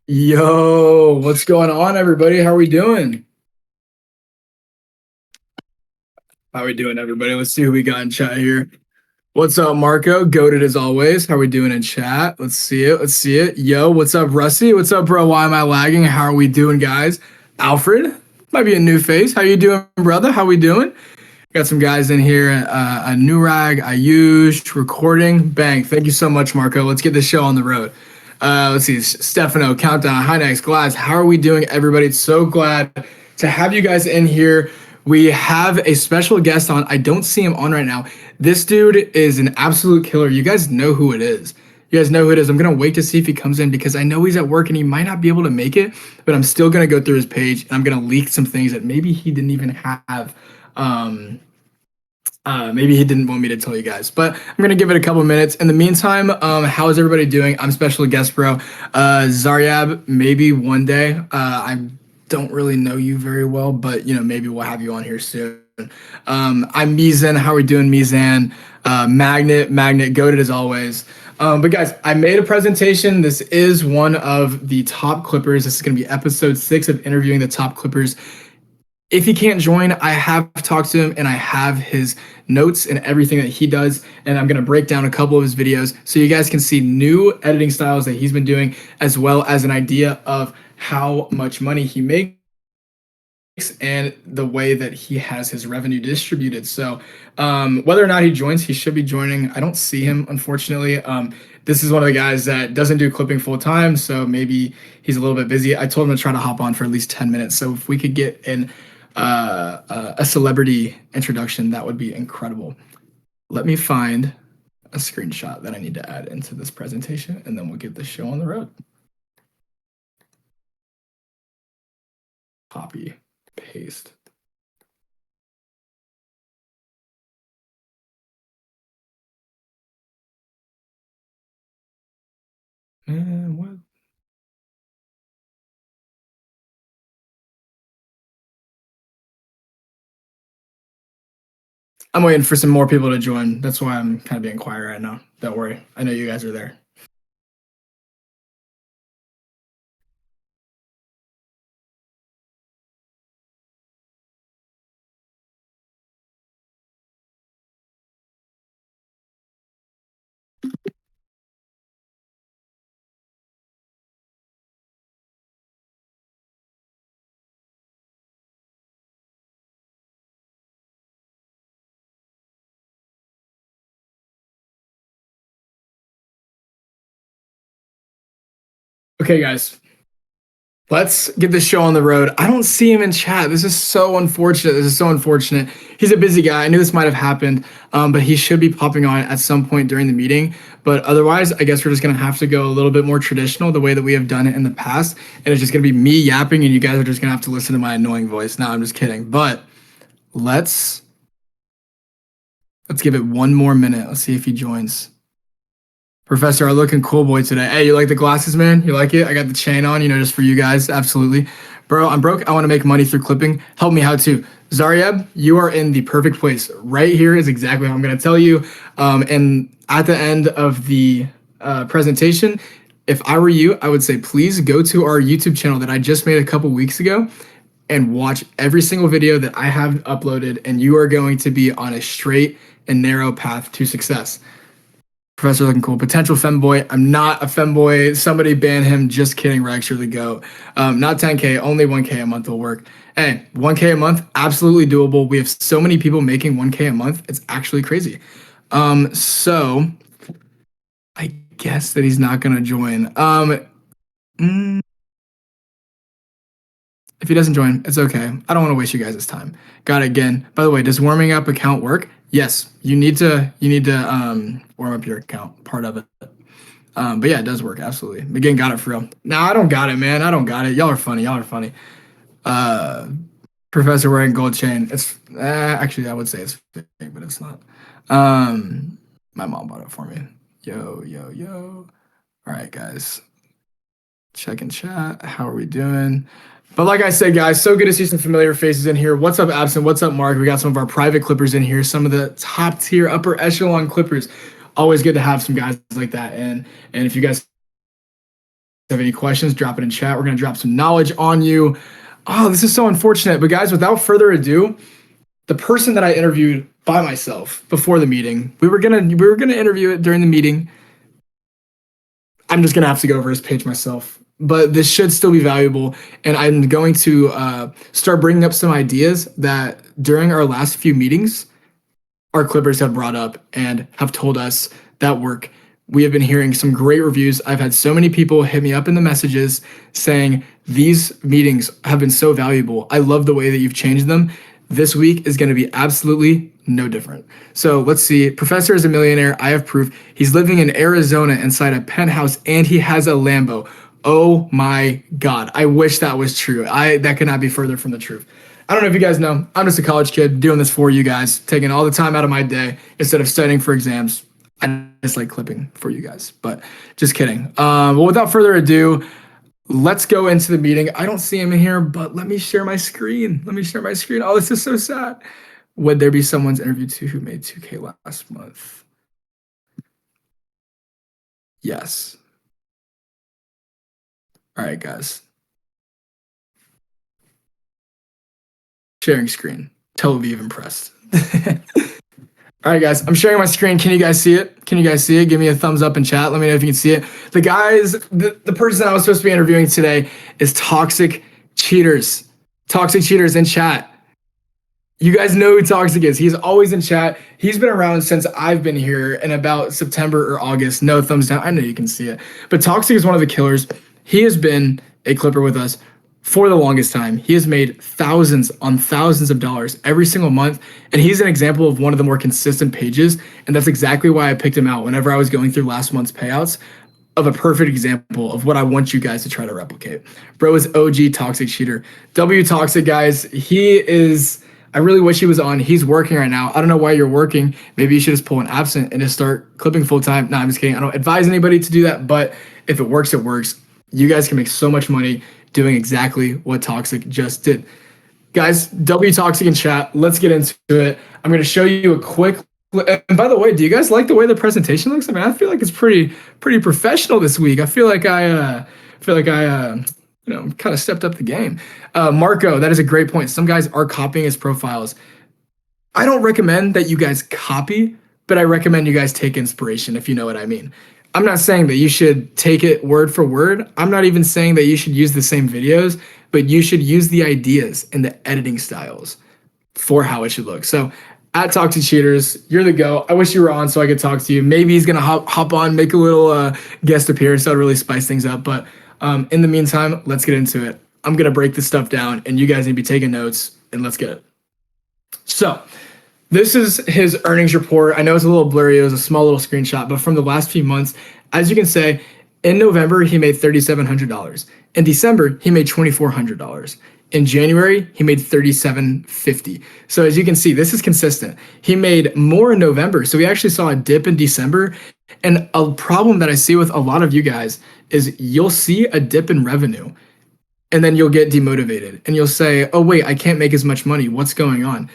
Yo, what's going on, everybody? How are we doing? How we doing, everybody? Let's see who we got in chat here. What's up, Marco? Goated as always. How we doing in chat? Let's see it. Let's see it. Yo, what's up, Rusty? What's up, bro? Why am I lagging? How are we doing, guys? Alfred, might be a new face. How you doing, brother? How we doing? Got some guys in here. A new rag. I used recording. Bang. Thank you so much, Marco. Let's get this show on the road. Let's see. Stefano, Countdown, High Next, Glass. How are we doing, everybody? It's so glad to have you guys in here. We have a special guest on. I don't see him on right now. This dude is an absolute killer. You guys know who it is. You guys know who it is. I'm gonna wait to see if he comes in because I know he's at work and he might not be able to make it. But I'm still gonna go through his page and I'm gonna leak some things that maybe he didn't even have. Maybe he didn't want me to tell you guys, but I'm gonna give it a couple minutes. In the meantime, how is everybody doing? I'm special guest, bro. Zaryab, maybe one day. I don't really know you very well, but maybe we'll have you on here soon. I'm Mizan. How are we doing, Mizan? Magnet, goated as always. But guys, I made a presentation. This is one of the top Clippers. This is going to be episode 6 of interviewing the top Clippers. If he can't join, I have talked to him and I have his notes and everything that he does. And I'm going to break down a couple of his videos so you guys can see new editing styles that he's been doing, as well as an idea of how much money he makes and the way that he has his revenue distributed. So whether or not he joins, he should be joining. I don't see him, unfortunately. This is one of the guys that doesn't do clipping full time, so maybe he's a little bit busy. I told him to try to hop on for at least 10 minutes. So if we could get a celebrity introduction, that would be incredible. Let me find a screenshot that I need to add into this presentation, and then we'll get the show on the road. Copy, paste. Man, what? I'm waiting for some more people to join. That's why I'm kind of being quiet right now. Don't worry. I know you guys are there. Okay, guys. Let's get this show on the road. I don't see him in chat. This is so unfortunate. This is so unfortunate. He's a busy guy. I knew this might have happened, but he should be popping on at some point during the meeting. But otherwise, I guess we're just going to have to go a little bit more traditional, the way that we have done it in the past. And it's just going to be me yapping, and you guys are just going to have to listen to my annoying voice. No, I'm just kidding. But let's give it one more minute. Let's see if he joins. Professor, are looking cool boy today. Hey, you like the glasses, man? You like it? I got the chain on, just for you guys. Absolutely. Bro, I'm broke. I want to make money through clipping. Help me how to. Zaryab, you are in the perfect place. Right here is exactly what I'm going to tell you. And at the end of the presentation, if I were you, I would say, please go to our YouTube channel that I just made a couple weeks ago and watch every single video that I have uploaded, and you are going to be on a straight and narrow path to success. Professor looking cool. Potential femboy. I'm not a femboy. Somebody ban him. Just kidding. Rex, you're the goat. Not 10K. Only 1K a month will work. Hey, 1K a month, absolutely doable. We have so many people making 1K a month. It's actually crazy. So I guess that he's not gonna join. If he doesn't join, it's okay. I don't want to waste you guys' time. Got it again. By the way, does warming up account work? Yes, you need to warm up your account, part of it. But yeah, it does work, absolutely. Again, got it for real. No, I don't got it, man. I don't got it. Y'all are funny. Y'all are funny. Professor wearing gold chain. It's actually I would say it's fake, but it's not. My mom bought it for me. Yo. All right, guys. Check in chat. How are we doing? But like I said, guys, so good to see some familiar faces in here. What's up, Absent? What's up, Mark? We got some of our private Clippers in here, some of the top tier, upper echelon Clippers. Always good to have some guys like that. And if you guys have any questions, drop it in chat. We're going to drop some knowledge on you. Oh, this is so unfortunate. But guys, without further ado, the person that I interviewed by myself before the meeting, we were gonna interview it during the meeting. I'm just gonna have to go over his page myself, but this should still be valuable. And I'm going to start bringing up some ideas that during our last few meetings, our Clippers have brought up and have told us that work. We have been hearing some great reviews. I've had so many people hit me up in the messages saying these meetings have been so valuable. I love the way that you've changed them. This week is going to be absolutely no different. So let's see. Professor is a millionaire. I have proof. He's living in Arizona inside a penthouse and he has a Lambo. Oh my God. I wish that was true. That could not be further from the truth. I don't know if you guys know, I'm just a college kid doing this for you guys, taking all the time out of my day instead of studying for exams. I just like clipping for you guys, but just kidding. Well, without further ado, let's go into the meeting. I don't see him in here, but let me share my screen. Oh, this is so sad. Would there be someone's interview too who made 2K last month? Yes. All right, guys. Sharing screen. Tel Aviv impressed. All right, guys, I'm sharing my screen. Can you guys see it? Give me a thumbs up in chat. Let me know if you can see it. The person I was supposed to be interviewing today is Toxic Cheaters. Toxic Cheaters in chat. You guys know who Toxic is. He's always in chat. He's been around since I've been here in about September or August. No thumbs down. I know you can see it. But Toxic is one of the killers. He has been a Clipper with us for the longest time. He has made thousands on thousands of dollars every single month. And he's an example of one of the more consistent pages. And that's exactly why I picked him out whenever I was going through last month's payouts, of a perfect example of what I want you guys to try to replicate. Bro is OG Toxic Cheater. W Toxic, guys. I really wish he was on. He's working right now. I don't know why you're working. Maybe you should just pull an absent and just start clipping full time. No, I'm just kidding. I don't advise anybody to do that, but if it works, it works. You guys can make so much money doing exactly what Toxic just did. Guys, W Toxic in chat. Let's get into it. I'm going to show you a quick. And by the way, do you guys like the way the presentation looks? I mean, I feel like it's pretty professional this week. I feel like I kind of stepped up the game. Marco, that is a great point. Some guys are copying his profiles. I don't recommend that you guys copy, but I recommend you guys take inspiration, if you know what I mean. I'm not saying that you should take it word for word. I'm not even saying that you should use the same videos, but you should use the ideas and the editing styles for how it should look. So at Toxic Cheaters, you're the go. I wish you were on so I could talk to you. Maybe he's going to hop on, make a little guest appearance. That would really spice things up. But in the meantime, let's get into it. I'm going to break this stuff down, and you guys need to be taking notes, and let's get it. So this is his earnings report. I know it's a little blurry. It was a small little screenshot, but from the last few months, as you can say, in November, he made $3,700. In December, he made $2,400. In January, he made $3,750. So as you can see, this is consistent. He made more in November. So we actually saw a dip in December. And a problem that I see with a lot of you guys is you'll see a dip in revenue and then you'll get demotivated and you'll say, oh, wait, I can't make as much money. What's going on?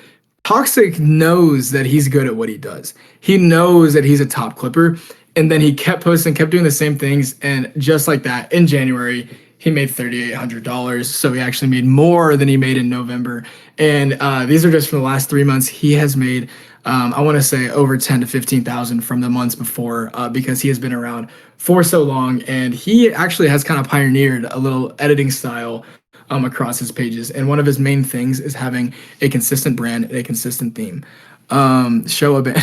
Toxic knows that he's good at what he does. He knows that he's a top clipper. And then he kept posting, kept doing the same things. And just like that, in January, he made $3,800. So he actually made more than he made in November. And these are just from the last 3 months. He has made, I want to say, over 10 to 15,000 from the months before, because he has been around for so long. And he actually has kind of pioneered a little editing style across his pages. And one of his main things is having a consistent brand and a consistent theme. Show a bit.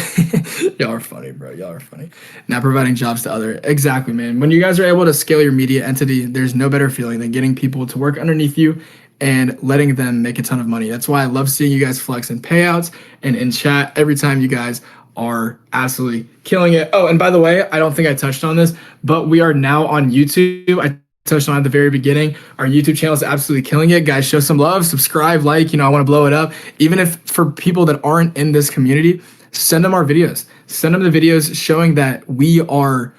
Y'all are funny, bro. Y'all are funny. Not providing jobs to other. Exactly, man. When you guys are able to scale your media entity, there's no better feeling than getting people to work underneath you and letting them make a ton of money. That's why I love seeing you guys flex in payouts and in chat every time you guys are absolutely killing it. Oh, and by the way, I don't think I touched on this, but we are now on YouTube. I touched on at the very beginning. Our YouTube channel is absolutely killing it. Guys, show some love, subscribe, like, I want to blow it up. Even if for people that aren't in this community, send them our videos. Send them the videos showing that we are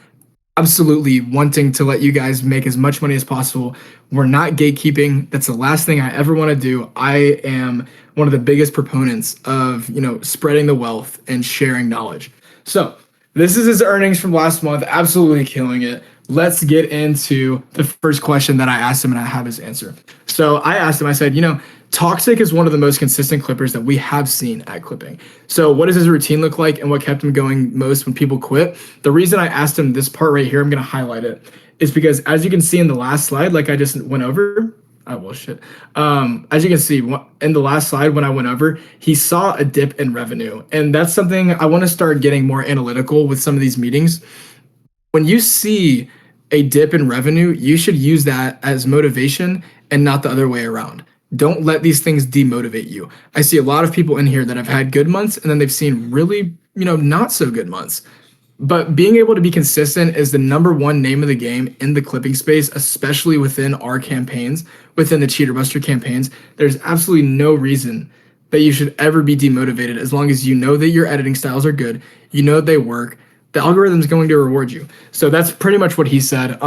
absolutely wanting to let you guys make as much money as possible. We're not gatekeeping. That's the last thing I ever want to do. I am one of the biggest proponents of, spreading the wealth and sharing knowledge. So this is his earnings from last month. Absolutely killing it. let's get into the first question that I asked him, and I have his answer. So I asked him, I said, Toxic is one of the most consistent clippers that we have seen at Clipping. So what does his routine look like, and what kept him going most when people quit? The reason I asked him this part right here, I'm going to highlight it, is because as you can see in the last slide, like I just went over, as you can see in the last slide when I went over, he saw a dip in revenue. And that's something I want to start getting more analytical with some of these meetings. When you see a dip in revenue, you should use that as motivation and not the other way around. Don't let these things demotivate you. I see a lot of people in here that have had good months and then they've seen really, not so good months. But being able to be consistent is the number one name of the game in the clipping space, especially within our campaigns, within the Cheater Buster campaigns. There's absolutely no reason that you should ever be demotivated as long as you know that your editing styles are good, you know they work, the algorithm is going to reward you. So that's pretty much what he said.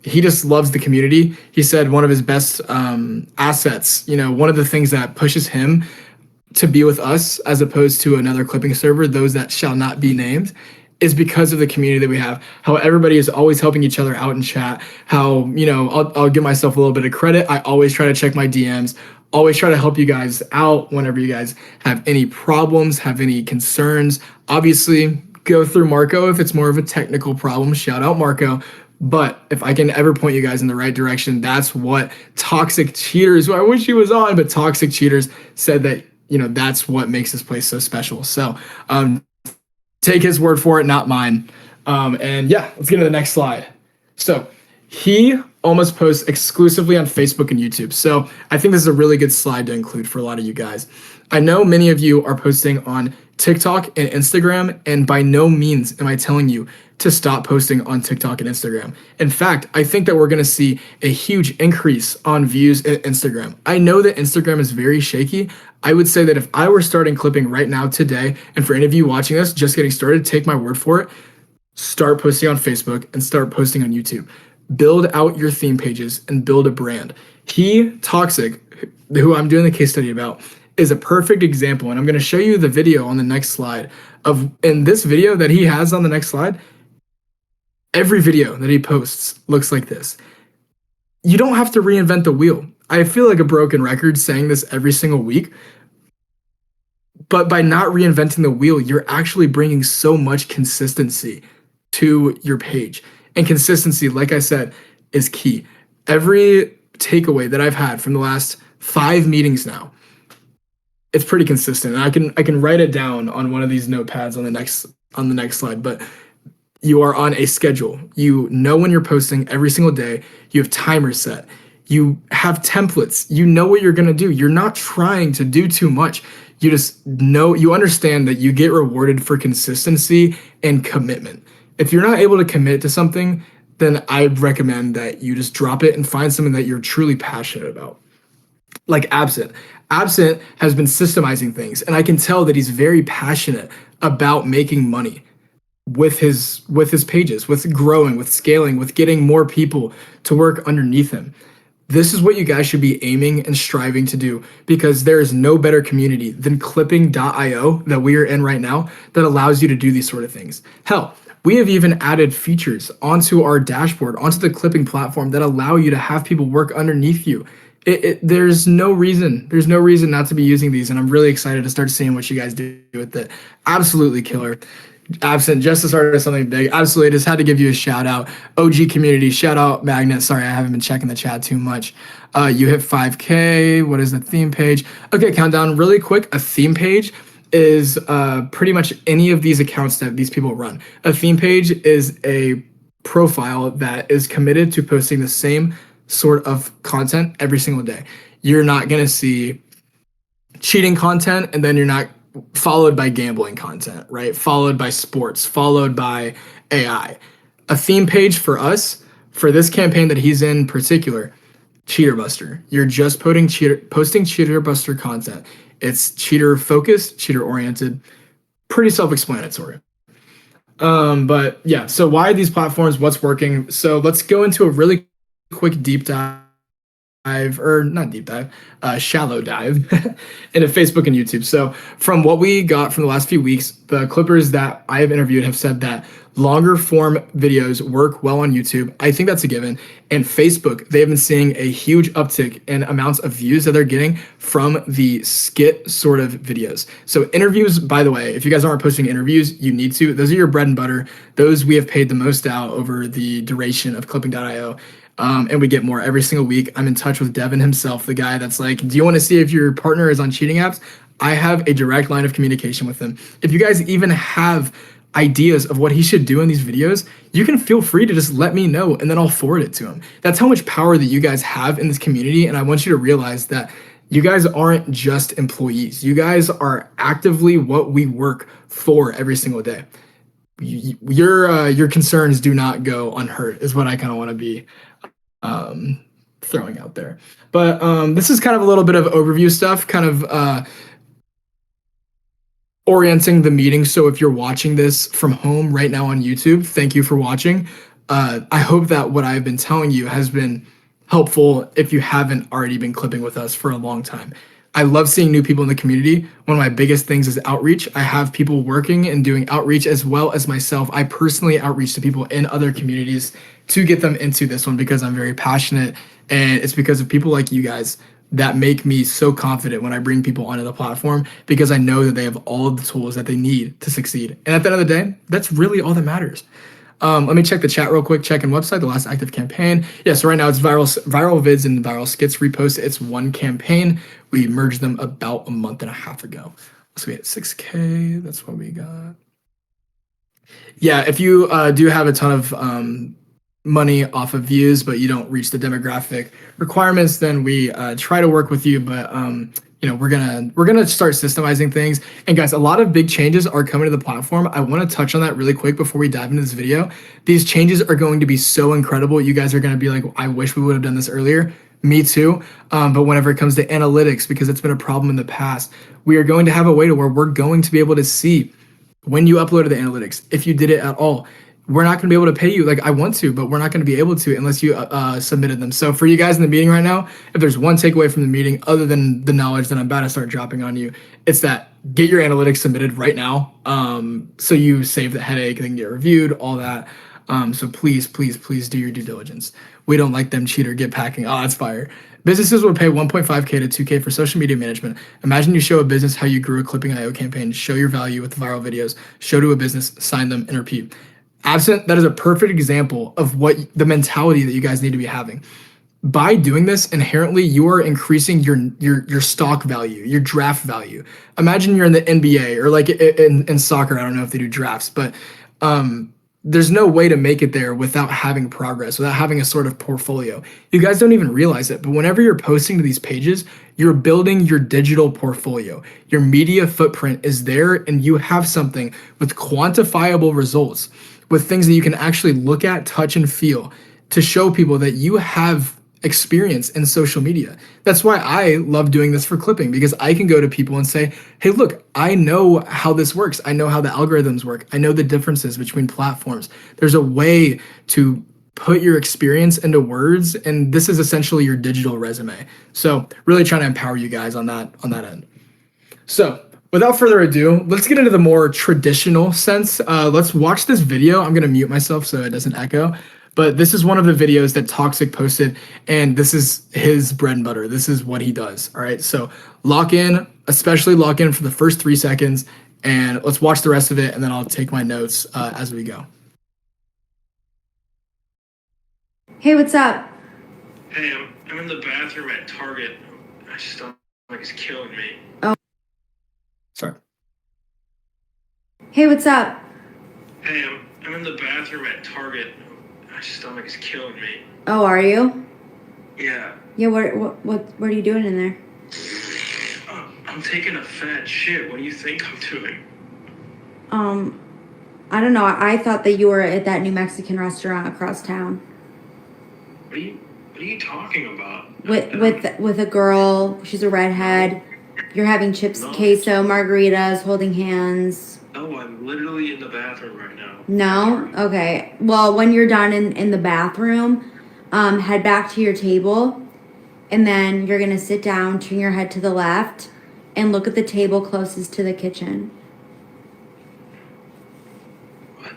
He just loves the community. He said one of his best assets, one of the things that pushes him to be with us as opposed to another clipping server, those that shall not be named, is because of the community that we have, how everybody is always helping each other out in chat, how, I'll give myself a little bit of credit. I always try to check my DMs, always try to help you guys out whenever you guys have any problems, have any concerns. Obviously, go through Marco if it's more of a technical problem. Shout out Marco. But if I can ever point you guys in the right direction, that's what Toxic Cheaters, who I wish he was on, but Toxic Cheaters said that, that's what makes this place so special. So, take his word for it, not mine. And yeah, let's get to the next slide. So he almost posts exclusively on Facebook and YouTube. So I think this is a really good slide to include for a lot of you guys. I know many of you are posting on TikTok and Instagram, and by no means am I telling you to stop posting on TikTok and Instagram. In fact, I think that we're going to see a huge increase on views in Instagram. I know that Instagram is very shaky. I would say that if I were starting clipping right now today, and for any of you watching this, just getting started, take my word for it, start posting on Facebook and start posting on YouTube. Build out your theme pages and build a brand. Toxic, who I'm doing the case study about, is a perfect example. And I'm going to show you the video on the next slide in this video that he has on the next slide. Every video that he posts looks like this. You don't have to reinvent the wheel. I feel like a broken record saying this every single week, but by not reinventing the wheel, you're actually bringing so much consistency to your page. And consistency, like I said, is key. Every takeaway that I've had from the last 5 meetings now, it's pretty consistent. And I can write it down on one of these notepads on the next slide, but you are on a schedule. You know when you're posting every single day. You have timers set. You have templates. You know what you're going to do. You're not trying to do too much. You just know, you understand that you get rewarded for consistency and commitment. If you're not able to commit to something, then I'd recommend that you just drop it and find something that you're truly passionate about. Like Absent. Absent has been systemizing things, and I can tell that he's very passionate about making money with his pages, with growing, with scaling, with getting more people to work underneath him. This is what you guys should be aiming and striving to do, because there is no better community than clipping.io that we are in right now that allows you to do these sort of things. Hell, we have even added features onto our dashboard, onto the clipping platform that allow you to have people work underneath you. There's no reason not to be using these, and I'm really excited to start seeing what you guys do with it. Absolutely killer. Absent, just to start something big. Absolutely, just had to give you a shout out. OG community, shout out Magnet. Sorry, I haven't been checking the chat too much. You hit 5K. What is the theme page? Okay, countdown really quick. A theme page is pretty much any of these accounts that these people run. A theme page is a profile that is committed to posting the same sort of content every single day. You're not going to see cheating content, and then you're not followed by gambling content, right? Followed by sports, followed by AI. A theme page for us, for this campaign that he's in particular, Cheater Buster. You're just posting Cheater Buster content. It's cheater focused, cheater oriented, pretty self-explanatory. But yeah, so why these platforms, what's working? So let's go into a really quick deep dive, or not deep dive, shallow dive into Facebook and YouTube. So from what we got from the last few weeks, the clippers that I have interviewed have said that Longer form videos work well on YouTube. I think that's a given. And Facebook, they have been seeing a huge uptick in amounts of views that they're getting from the skit sort of videos. So interviews, by the way, if you guys aren't posting interviews, you need to. Those are your bread and butter. Those we have paid the most out over the duration of clipping.io. And we get more every single week. I'm in touch with Devin himself, the guy that's like, do you want to see if your partner is on cheating apps? I have a direct line of communication with him. If you guys even have ideas of what he should do in these videos, you can feel free to just let me know and then I'll forward it to him. That's how much power that you guys have in this community. And I want you to realize that you guys aren't just employees. You guys are actively what we work for every single day. Your concerns do not go unheard is what I kind of want to be throwing out there. But this is kind of a little bit of overview stuff, kind of orienting the meeting. So if you're watching this from home right now on YouTube, thank you for watching. I hope that what I've been telling you has been helpful if you haven't already been clipping with us for a long time. I love seeing new people in the community. One of my biggest things is outreach. I have people working and doing outreach as well as myself. I personally outreach to people in other communities to get them into this one because I'm very passionate. And it's because of people like you guys that make me so confident when I bring people onto the platform because I know that they have all of the tools that they need to succeed. And at the end of the day, that's really all that matters. Let me check the chat real quick. Check in website, the last active campaign. Yeah, so right now it's viral vids and viral skits repost. It's one campaign. We merged them about a month and a half ago. So we had 6K. That's what we got. Yeah, if you do have a ton of money off of views, but you don't reach the demographic requirements, then we try to work with you. But we're gonna start systemizing things. And guys, a lot of big changes are coming to the platform. I want to touch on that really quick before we dive into this video. These changes are going to be so incredible. You guys are going to be like, I wish we would have done this earlier. Me too. But whenever it comes to analytics, because it's been a problem in the past, we are going to have a way to where we're going to be able to see when you uploaded the analytics, if you did it at all. We're not going to be able to pay you like I want to, but we're not going to be able to unless you submitted them. So for you guys in the meeting right now, if there's one takeaway from the meeting other than the knowledge that I'm about to start dropping on you, it's that get your analytics submitted right now, so you save the headache and get reviewed, all that. So please, please, please do your due diligence. We don't like them cheat or get packing. Oh, that's fire. Businesses would pay 1.5K to 2K for social media management. Imagine you show a business how you grew a clipping.io campaign, show your value with viral videos, show to a business, sign them, and repeat. Absent, that is a perfect example of what the mentality that you guys need to be having. By doing this, inherently, you are increasing your stock value, your draft value. Imagine you're in the NBA or like in soccer. I don't know if they do drafts, but there's no way to make it there without having progress, without having a sort of portfolio. You guys don't even realize it, but whenever you're posting to these pages, you're building your digital portfolio. Your media footprint is there, and you have something with quantifiable results, with things that you can actually look at, touch, and feel to show people that you have experience in social media. That's why I love doing this for clipping, because I can go to people and say, hey, look, I know how this works. I know how the algorithms work. I know the differences between platforms. There's a way to put your experience into words, and this is essentially your digital resume. So really trying to empower you guys on that end. So without further ado, let's get into the more traditional sense. Let's watch this video. I'm going to mute myself so it doesn't echo. But this is one of the videos that Toxic posted, and this is his bread and butter. This is what he does. All right, so lock in, especially lock in for the first 3 seconds, and let's watch the rest of it, and then I'll take my notes as we go. Hey, what's up? Hey, I'm in the bathroom at Target. My stomach is killing me. Oh. Sorry. Hey, what's up? Hey, I'm in the bathroom at Target. My stomach is killing me. Oh, are you? Yeah. Yeah, what are you doing in there? I'm taking a fat shit. What do you think I'm doing? I don't know. I thought that you were at that new Mexican restaurant across town. What are you talking about? With a girl. She's a redhead. You're having chips, queso, margaritas, holding hands. No, I'm literally in the bathroom right now. No? Okay. Well, when you're done in the bathroom, head back to your table, and then you're going to sit down, turn your head to the left, and look at the table closest to the kitchen. What?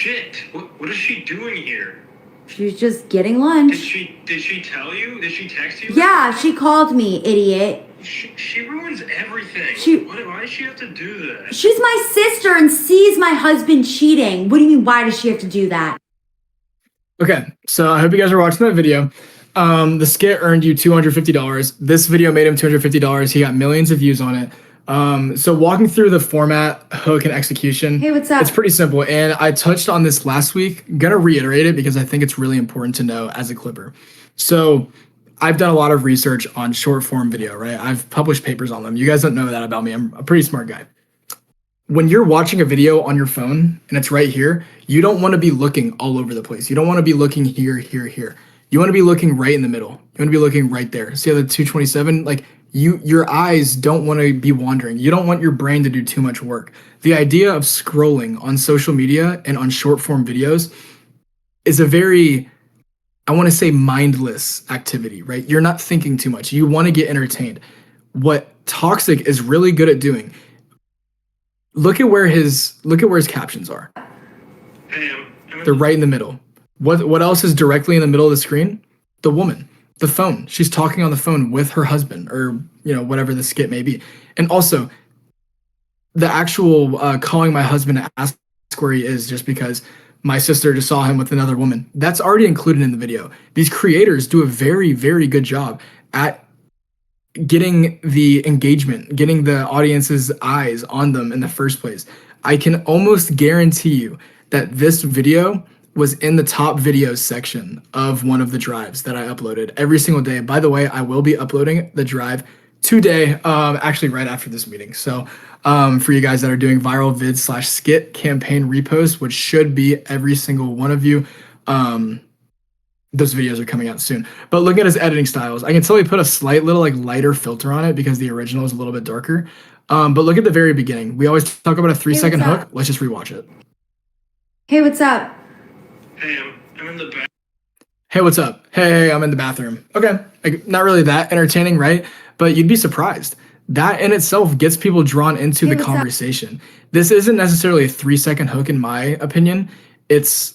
shit. What is she doing here? She's just getting lunch. Did she tell you? Did she text you? Yeah, she called me, idiot. She ruins everything. Why does she have to do that? She's my sister and sees my husband cheating. What do you mean, why does she have to do that? Okay, so I hope you guys are watching that video. The skit earned you $250. This video made him $250. He got millions of views on it. So walking through the format, hook, and execution. Hey, what's up? It's pretty simple, and I touched on this last week. I'm gonna reiterate it because I think it's really important to know as a clipper. So I've done a lot of research on short form video, right? I've published papers on them. You guys don't know that about me. I'm a pretty smart guy. When you're watching a video on your phone and it's right here, you don't want to be looking all over the place. You don't want to be looking here, here, here. You want to be looking right in the middle. You want to be looking right there. See how the 227, like your eyes don't want to be wandering. You don't want your brain to do too much work. The idea of scrolling on social media and on short form videos is a very, I want to say, mindless activity, right? You're not thinking too much. You want to get entertained. What Toxic is really good at doing, look at where his captions are. Hey, They're right in the middle. What else is directly in the middle of the screen? The woman, the phone. She's talking on the phone with her husband, or whatever the skit may be. And also, the actual calling my husband to ask where he is just because my sister just saw him with another woman. That's already included in the video. These creators do a very, very good job at getting the engagement, getting the audience's eyes on them in the first place. I can almost guarantee you that this video was in the top videos section of one of the drives that I uploaded every single day. By the way, I will be uploading the drive today, actually right after this meeting. So for you guys that are doing viral vid / skit campaign reposts, which should be every single one of you, those videos are coming out soon. But look at his editing styles. I can tell he put a slight little lighter filter on it because the original is a little bit darker. But look at the very beginning. We always talk about a 3-second hook. Let's just rewatch it. Hey, what's up? Hey, I'm in the back. Hey, what's up? Hey, I'm in the bathroom. Okay, not really that entertaining, right? But you'd be surprised. That in itself gets people drawn into the conversation. This isn't necessarily a 3-second hook in my opinion. It's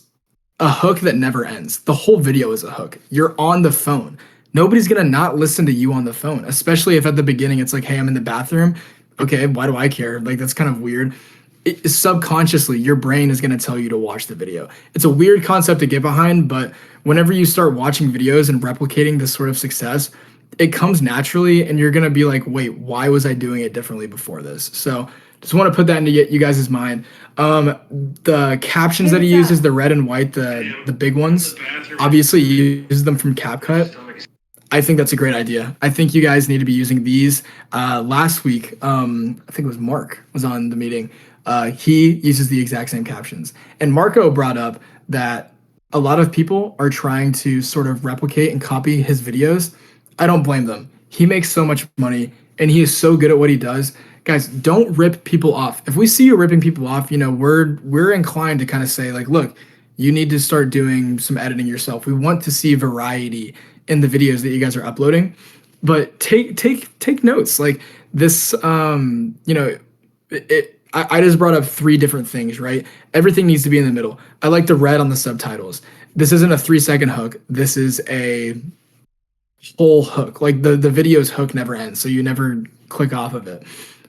a hook that never ends. The whole video is a hook. You're on the phone. Nobody's gonna not listen to you on the phone, especially if at the beginning it's like, hey, I'm in the bathroom. Okay, why do I care? That's kind of weird. Subconsciously, your brain is going to tell you to watch the video. It's a weird concept to get behind, but whenever you start watching videos and replicating this sort of success, it comes naturally, and you're going to be like, wait, why was I doing it differently before this? So just want to put that into you guys' mind. The captions that he uses, the red and white, the big ones, obviously he uses them from CapCut. I think that's a great idea. I think you guys need to be using these. Last week, I think it was Mark was on the meeting. He uses the exact same captions. And Marco brought up that a lot of people are trying to sort of replicate and copy his videos. I don't blame them. He makes so much money and he is so good at what he does. Guys, don't rip people off. If we see you ripping people off, we're inclined to kind of say look, you need to start doing some editing yourself. We want to see variety in the videos that you guys are uploading. But take notes. This I just brought up 3 different things, right? Everything needs to be in the middle. I like the red on the subtitles. This isn't a 3-second hook. This is a whole hook. The video's hook never ends, so you never click off of it.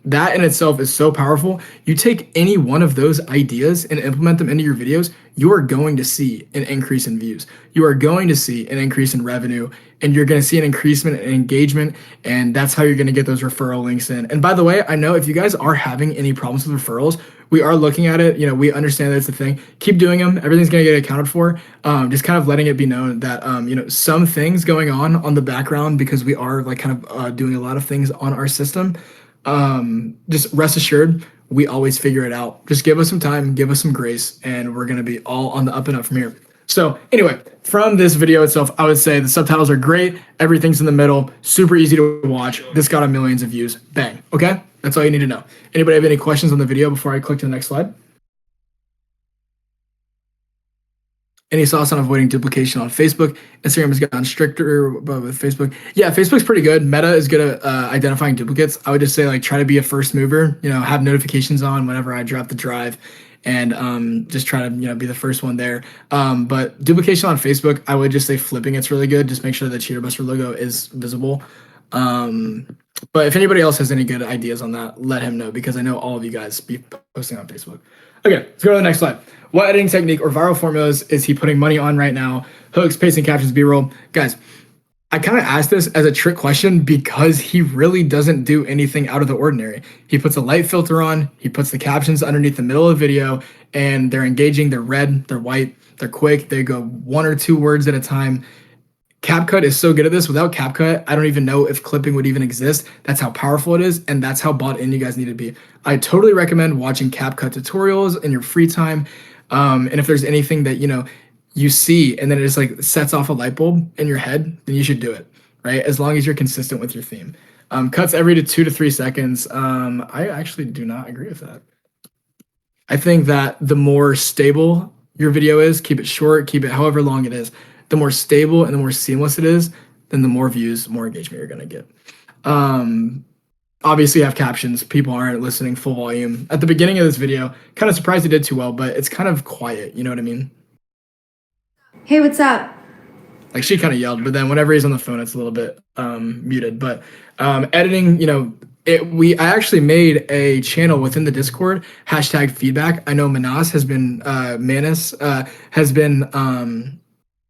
That in itself is so powerful. You take any one of those ideas and implement them into your videos, you are going to see an increase in views. You are going to see an increase in revenue, and you're going to see an increasement in engagement, and that's how you're going to get those referral links in. And by the way, I know if you guys are having any problems with referrals, we are looking at it. We understand that it's a thing. Keep doing them. Everything's going to get accounted for. Just kind of letting it be known that, some things going on the background because we are doing a lot of things on our system. Just rest assured, we always figure it out. Just give us some time, give us some grace, and we're going to be all on the up and up from here. So anyway, from this video itself, I would say the subtitles are great. Everything's in the middle, super easy to watch. This got millions of views. Bang. Okay. That's all you need to know. Anybody have any questions on the video before I click to the next slide? Any thoughts on avoiding duplication on Facebook? Instagram has gotten stricter with Facebook. Yeah, Facebook's pretty good. Meta is good at identifying duplicates. I would just say try to be a first mover, have notifications on whenever I drop the drive. and just try to be the first one there. But duplication on Facebook, I would just say flipping it's really good. Just make sure the Cheater Buster logo is visible. But if anybody else has any good ideas on that, let him know, because I know all of you guys be posting on Facebook. Okay, let's go to the next slide. What editing technique or viral formulas is he putting money on right now? Hooks, pacing, captions, B-roll. Guys, I kind of asked this as a trick question because he really doesn't do anything out of the ordinary. He puts a light filter on, he puts the captions underneath the middle of the video, and they're engaging, they're red, they're white, they're quick, they go 1 or 2 words at a time. CapCut is so good at this. Without CapCut, I don't even know if clipping would even exist. That's how powerful it is, and that's how bought in you guys need to be. I totally recommend watching CapCut tutorials in your free time. And if there's anything that you see and then it just like sets off a light bulb in your head, then you should do it, right? As long as you're consistent with your theme. Cuts every 2 to 3 seconds. I actually do not agree with that. I think that the more stable your video is, keep it short, keep it however long it is, the more stable and the more seamless it is, then the more views, more engagement you're going to get. Obviously, you have captions. People aren't listening full volume. At the beginning of this video, kind of surprised he did too well, but it's kind of quiet. You know what I mean? Hey, what's up? Like, she kind of yelled, but then whenever he's on the phone, it's a little bit muted. But editing, I actually made a channel within the Discord, #feedback. I know Manas has been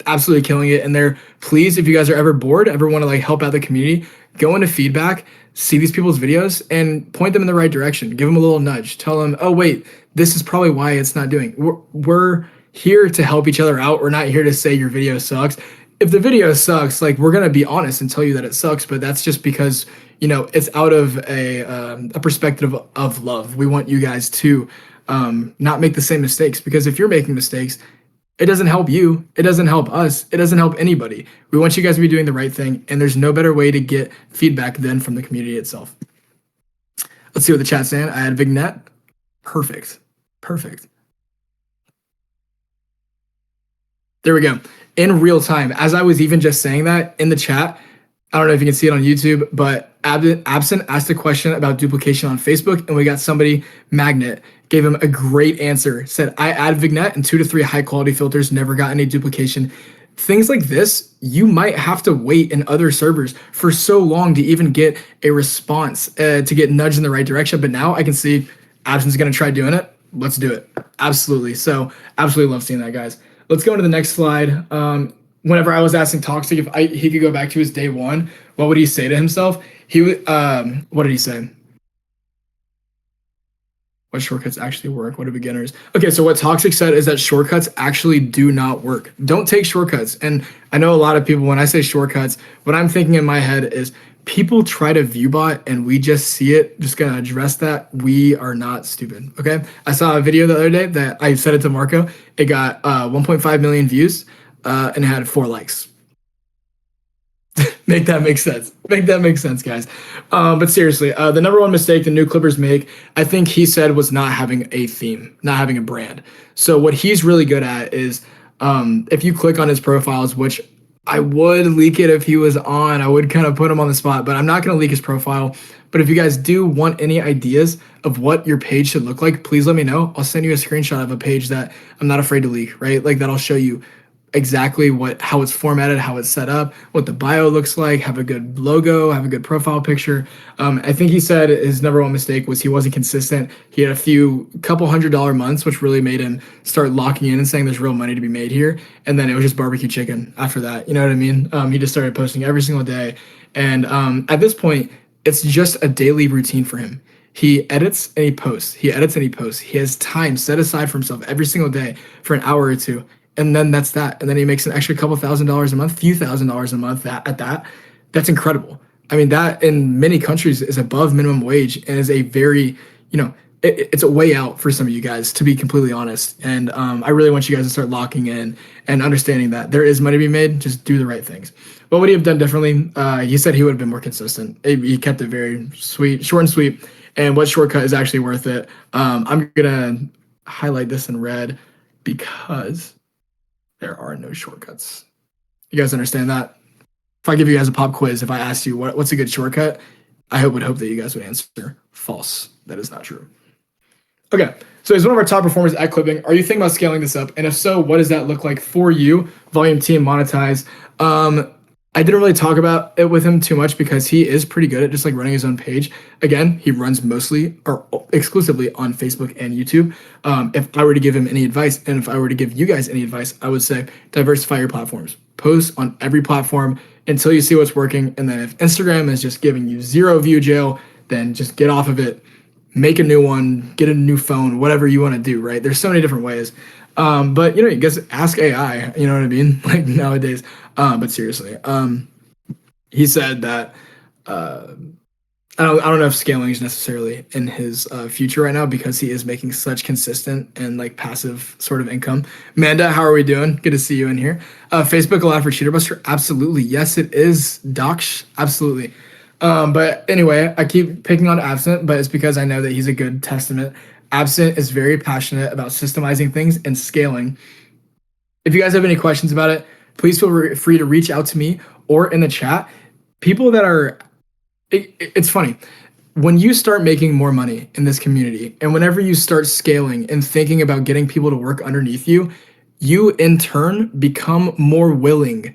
absolutely killing it in there. Please, if you guys are ever bored, ever want to like help out the community, go into feedback, see these people's videos and point them in the right direction. Give them a little nudge. Tell them, oh wait, this is probably why it's not doing. We're here to help each other out. We're not here to say your video sucks. If the video sucks, like, we're gonna be honest and tell you that it sucks, but that's just because it's out of a perspective of love. We want you guys to not make the same mistakes, because if you're making mistakes, it doesn't help you. It doesn't help us. It doesn't help anybody. We want you guys to be doing the right thing, and there's no better way to get feedback than from the community itself. Let's see what the chat's saying. I had vignette. Perfect. There we go. In real time, as I was even just saying that in the chat, I don't know if you can see it on YouTube, but Absent asked a question about duplication on Facebook, and we got somebody, Magnet, gave him a great answer. Said, I add vignette and 2 to 3 high quality filters, never got any duplication. Things like this, you might have to wait in other servers for so long to even get a response, to get nudged in the right direction. But now I can see Absent's going to try doing it. Let's do it. Absolutely. So absolutely love seeing that, guys. Let's go into the next slide. Whenever I was asking Toxic if he could go back to his day one, what would he say to himself? What did he say? What shortcuts actually work? What are beginners? Okay, so what Toxic said is that shortcuts actually do not work. Don't take shortcuts. And I know a lot of people, when I say shortcuts, what I'm thinking in my head is people try to viewbot and we just see it. Just gonna address that. We are not stupid, okay? I saw a video the other day that I said it to Marco. It got 1.5 million views and it had 4 likes. Make that make sense. Make that make sense, guys. But seriously, the number one mistake the new Clippers make, I think he said, was not having a theme, not having a brand. So what he's really good at is, if you click on his profiles, which I would leak it if he was on, I would kind of put him on the spot, but I'm not going to leak his profile. But if you guys do want any ideas of what your page should look like, please let me know. I'll send you a screenshot of a page that I'm not afraid to leak, right? Like, that'll show you exactly how it's formatted, how it's set up, what the bio looks like, have a good logo, have a good profile picture. I think he said his number one mistake was he wasn't consistent. He had a couple $100 months, which really made him start locking in and saying there's real money to be made here. And then it was just barbecue chicken after that. You know what I mean? He just started posting every single day. And at this point, it's just a daily routine for him. He edits and he posts. He edits and he posts. He has time set aside for himself every single day for an hour or two. And then that's that. And then he makes an extra couple $1,000s a month, few $1,000s a month that's incredible. I mean, that in many countries is above minimum wage and is a very, it's a way out for some of you guys, to be completely honest. And I really want you guys to start locking in and understanding that there is money to be made. Just do the right things. What would he have done differently? He said he would have been more consistent. He kept it very sweet, short and sweet. And what shortcut is actually worth it? I'm going to highlight this in red because there are no shortcuts. You guys understand that? If I give you guys a pop quiz, if I asked you what's a good shortcut, I would hope that you guys would answer false. That is not true. Okay, So he's one of our top performers at Clipping. Are you thinking about scaling this up? And if so, what does that look like for you? Volume team monetize. I didn't really talk about it with him too much because he is pretty good at just like running his own page. Again, he runs mostly or exclusively on Facebook and YouTube. If I were to give him any advice, and if I were to give you guys any advice, I would say diversify your platforms. Post on every platform until you see what's working. And then if Instagram is just giving you 0 view jail, then just get off of it. Make a new one, get a new phone, whatever you want to do, right? There's so many different ways. But you guys ask AI, you know what I mean? Like nowadays. But seriously, he said that I don't know if scaling is necessarily in his future right now because he is making such consistent and like passive sort of income. Amanda, how are we doing? Good to see you in here. Facebook allowed for Cheater Buster? Absolutely. Yes, it is. Docs? Absolutely. But anyway, I keep picking on Absent, but it's because I know that he's a good testament. Absent is very passionate about systemizing things and scaling. If you guys have any questions about it, please feel free to reach out to me or in the chat. People that are, it's funny. When you start making more money in this community and whenever you start scaling and thinking about getting people to work underneath you, you in turn become more willing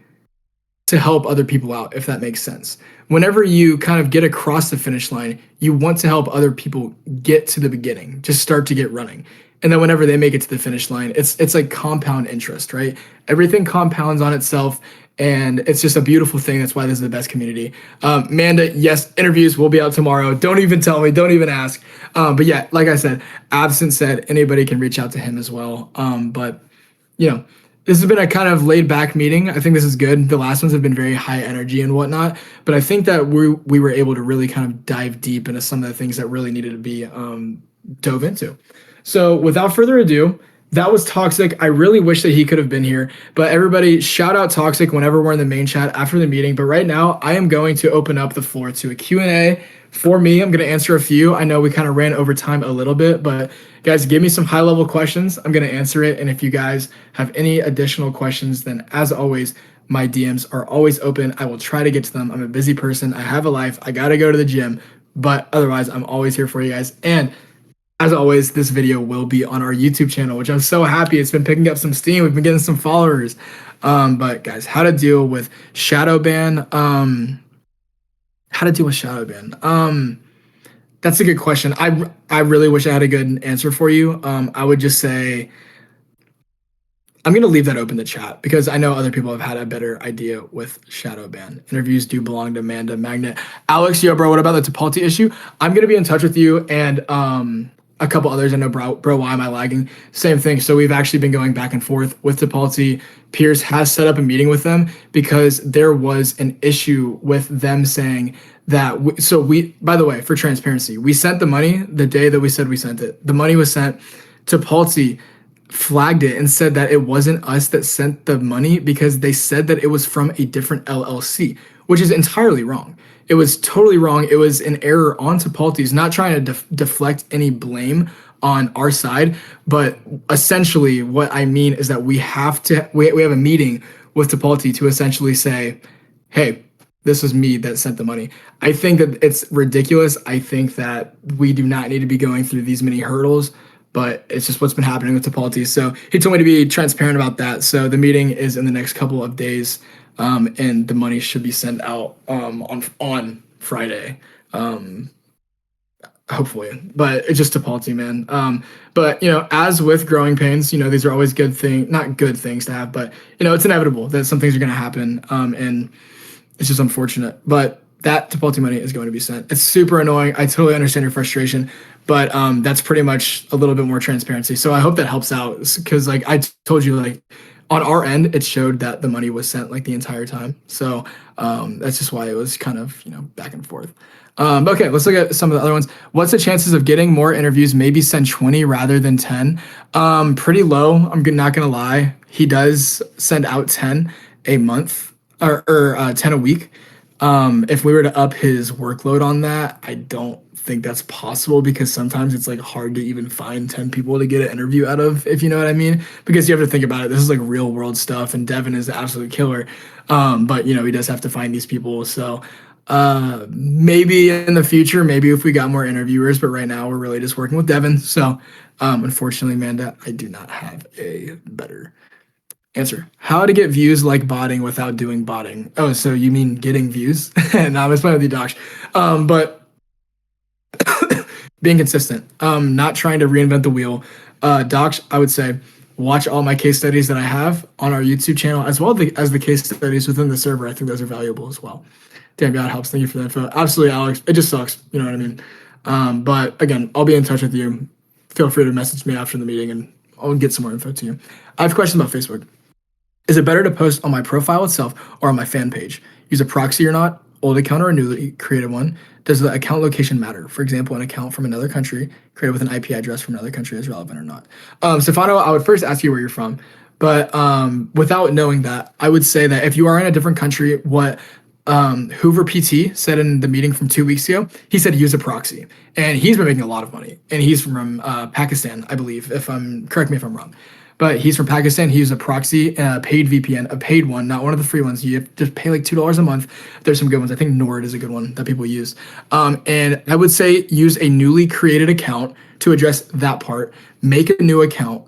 to help other people out, if that makes sense. Whenever you kind of get across the finish line, you want to help other people get to the beginning, just start to get running. And then whenever they make it to the finish line, it's like compound interest, right? Everything compounds on itself, and it's just a beautiful thing. That's why this is the best community. Amanda, yes, interviews will be out tomorrow. Don't even tell me. Don't even ask. But yeah, like I said, Absent said anybody can reach out to him as well. But this has been a kind of laid back meeting. I think this is good. The last ones have been very high energy and whatnot, but I think that we were able to really kind of dive deep into some of the things that really needed to be dove into. So without further ado, that was Toxic. I really wish that he could have been here, but everybody shout out Toxic whenever we're in the main chat after the meeting. But right now I am going to open up the floor to a Q&A for me. I'm going to answer a few. I know we kind of ran over time a little bit, but guys, give me some high level questions. I'm going to answer it. And if you guys have any additional questions, then as always, my DMs are always open. I will try to get to them. I'm a busy person. I have a life. I got to go to the gym, but otherwise I'm always here for you guys. And as always, this video will be on our YouTube channel, which I'm so happy. It's been picking up some steam. We've been getting some followers. But guys, how to deal with shadow ban. How to deal with shadow ban. That's a good question. I really wish I had a good answer for you. I would just say I'm going to leave that open to chat because I know other people have had a better idea with shadow ban. Interviews do belong to Amanda Magnet. Alex, yo, bro, what about the Tapalti issue? I'm going to be in touch with you and a couple others. I know, bro, why am I lagging? Same thing. So we've actually been going back and forth with Tapalti. Pierce has set up a meeting with them because there was an issue with them saying that. By the way, for transparency, we sent the money the day that we said we sent it. The money was sent. Tapalti flagged it and said that it wasn't us that sent the money because they said that it was from a different LLC, which is entirely wrong. It was totally wrong. It was an error on Tapalti's, not trying to deflect any blame on our side, but essentially what I mean is that we have a meeting with Tapalti to essentially say, hey, this was me that sent the money. I think that it's ridiculous. I think that we do not need to be going through these many hurdles, but it's just what's been happening with Tapalti. So he told me to be transparent about that. So the meeting is in the next couple of days, and the money should be sent out on Friday, hopefully. But it's just Tapalti, man. But as with growing pains, these are always not good things to have, but it's inevitable that some things are going to happen, and it's just unfortunate. But that Tapalti money is going to be sent. It's super annoying. I totally understand your frustration, but that's pretty much a little bit more transparency. So I hope that helps out because like I told you, like on our end, it showed that the money was sent like the entire time. So that's just why it was kind of, back and forth. Okay, let's look at some of the other ones. What's the chances of getting more interviews? Maybe send 20 rather than 10. Pretty low. I'm not going to lie. He does send out 10 a month or 10 a week. If we were to up his workload on that, I don't think that's possible because sometimes it's like hard to even find 10 people to get an interview out of, if you know what I mean, because you have to think about it. This is like real world stuff and Devin is the absolute killer. But he does have to find these people. So Maybe in the future, maybe if we got more interviewers, but right now we're really just working with Devin. So, unfortunately, Amanda, I do not have a better answer. How to get views like botting without doing botting? Oh, so you mean getting views? And I was playing with you, Dosh. But being consistent, not trying to reinvent the wheel. Docs, I would say watch all my case studies that I have on our YouTube channel, as well as the case studies within the server. I think those are valuable as well. Damn, God helps. Thank you for the info. Absolutely, Alex. It just sucks. You know what I mean? But again, I'll be in touch with you. Feel free to message me after the meeting and I'll get some more info to you. I have questions about Facebook. Is it better to post on my profile itself or on my fan page? Use a proxy or not? Old account or a newly created one? Does the account location matter? For example, an account from another country created with an IP address from another country is relevant or not? Stefano, I would first ask you where you're from. But without knowing that, I would say that if you are in a different country, what Hoover PT said in the meeting from 2 weeks ago, he said use a proxy. And he's been making a lot of money. And he's from Pakistan, I believe, correct me if I'm wrong. But he's from Pakistan. He used a proxy, paid VPN, a paid one, not one of the free ones. You have to pay like $2 a month. There's some good ones. I think Nord is a good one that people use. And I would say use a newly created account to address that part. Make a new account,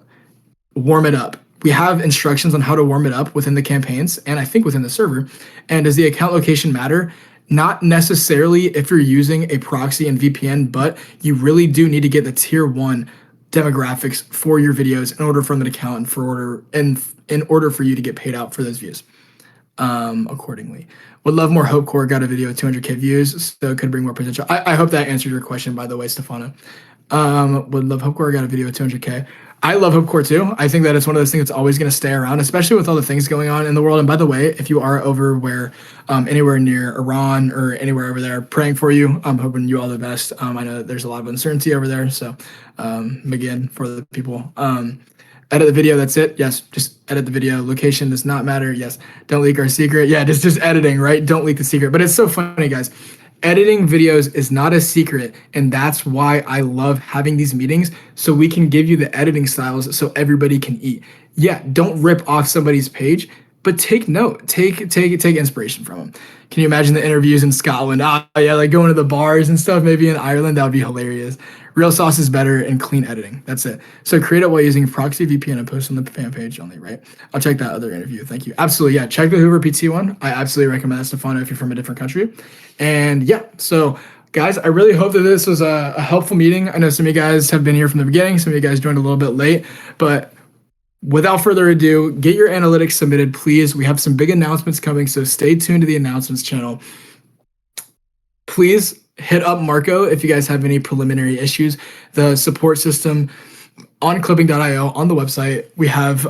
warm it up. We have instructions on how to warm it up within the campaigns and I think within the server. And does the account location matter? Not necessarily if you're using a proxy and VPN, but you really do need to get the tier 1 demographics for your videos in order for them to count and in order for you to get paid out for those views accordingly. Would love more Hope Core. Got a video with 200K views, so it could bring more potential. I hope that answered your question, by the way, Stefano. Would love Hope Core. Got a video with 200K. I love Hope Core too. I think that it's one of those things that's always going to stay around, especially with all the things going on in the world. And by the way, if you are over anywhere near Iran or anywhere over there, praying for you. I'm hoping you all the best. I know there's a lot of uncertainty over there. So again, for the people, edit the video. That's it. Yes. Just edit the video. Location does not matter. Yes. Don't leak our secret. Yeah. Just editing, right? Don't leak the secret. But it's so funny, guys. Editing videos is not a secret, and that's why I love having these meetings, so we can give you the editing styles so everybody can eat. Yeah, don't rip off somebody's page, but take note, take inspiration from them. Can you imagine the interviews in Scotland? Yeah, like going to the bars and stuff, maybe in Ireland, that would be hilarious. Real sauce is better and clean editing. That's it. So create it while using proxy VPN and post on the fan page only, right? I'll check that other interview. Thank you. Absolutely. Yeah. Check the Hoover PT one. I absolutely recommend that, Stefano, if you're from a different country. And yeah, so guys, I really hope that this was a helpful meeting. I know some of you guys have been here from the beginning. Some of you guys joined a little bit late, but without further ado, get your analytics submitted, please. We have some big announcements coming, so stay tuned to the announcements channel. Please hit up Marco if you guys have any preliminary issues. The support system on clipping.io on the website. We have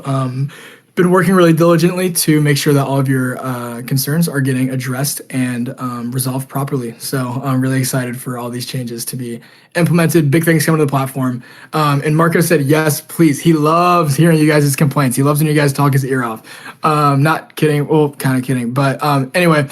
been working really diligently to make sure that all of your concerns are getting addressed and resolved properly. So I'm really excited for all these changes to be implemented. Big things coming to the platform. And Marco said, yes, please. He loves hearing you guys' complaints. He loves when you guys talk his ear off. Not kidding. Well, kind of kidding. But anyway,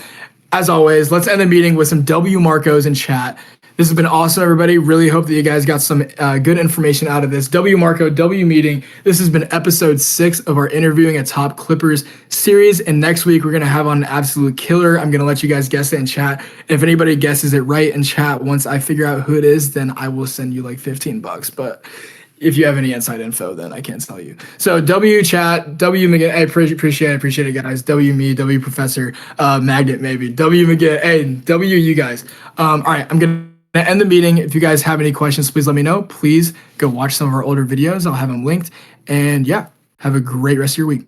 as always, let's end the meeting with some W Marcos in chat. This has been awesome, everybody. Really hope that you guys got some good information out of this. W Marco, W meeting. This has been episode 6 of our Interviewing a Top Clippers series. And next week, we're going to have on an absolute killer. I'm going to let you guys guess it in chat. And if anybody guesses it right in chat, once I figure out who it is, then I will send you like $15. But if you have any inside info, then I can't tell you. So W chat, W McGinn, hey, appreciate it, guys. W me, W Professor, Magnet maybe, W McGinn, hey, W you guys. All right, I'm gonna end the meeting. If you guys have any questions, please let me know. Please go watch some of our older videos. I'll have them linked. And yeah, have a great rest of your week.